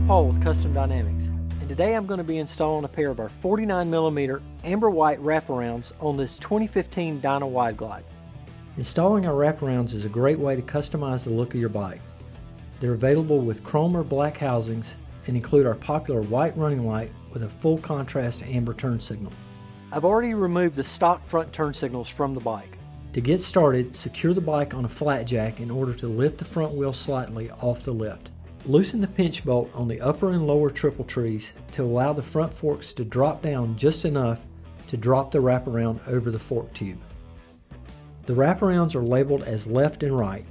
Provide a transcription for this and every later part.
I'm Paul with Custom Dynamics, and today I'm going to be installing a pair of our 49mm amber white wraparounds on this 2015 Dyna Wide Glide. Installing our wraparounds is a great way to customize the look of your bike. They're available with chrome or black housings and include our popular white running light with a full contrast amber turn signal. I've already removed the stock front turn signals from the bike. To get started, secure the bike on a flat jack in order to lift the front wheel slightly off the lift. Loosen the pinch bolt on the upper and lower triple trees to allow the front forks to drop down just enough to drop the wraparound over the fork tube. The wraparounds are labeled as left and right.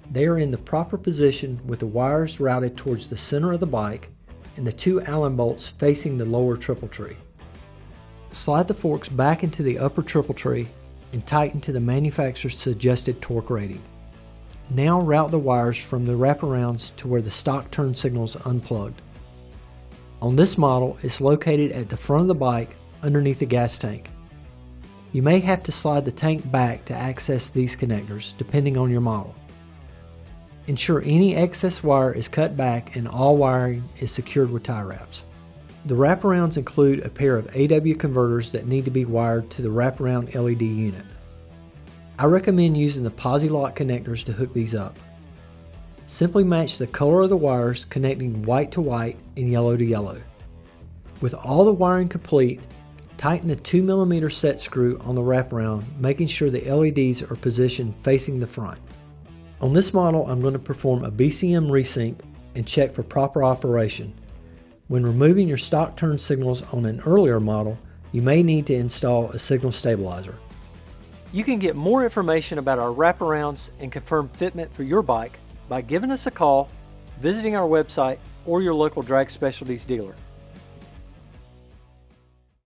They are in the proper position with the wires routed towards the center of the bike and the two Allen bolts facing the lower triple tree. Slide the forks back into the upper triple tree and tighten to the manufacturer's suggested torque rating. Now route the wires from the wraparounds to where the stock turn signal is unplugged. On this model, it's located at the front of the bike underneath the gas tank. You may have to slide the tank back to access these connectors, depending on your model. Ensure any excess wire is cut back and all wiring is secured with tie wraps. The wraparounds include a pair of AW converters that need to be wired to the wraparound LED unit. I recommend using the posi-lock connectors to hook these up. Simply match the color of the wires connecting white to white and yellow to yellow. With all the wiring complete, tighten the 2mm set screw on the wraparound, making sure the LEDs are positioned facing the front. On this model, I'm going to perform a BCM resync and check for proper operation. When removing your stock turn signals on an earlier model, you may need to install a signal stabilizer. You can get more information about our wraparounds and confirm fitment for your bike by giving us a call, visiting our website, or your local Drag Specialties dealer.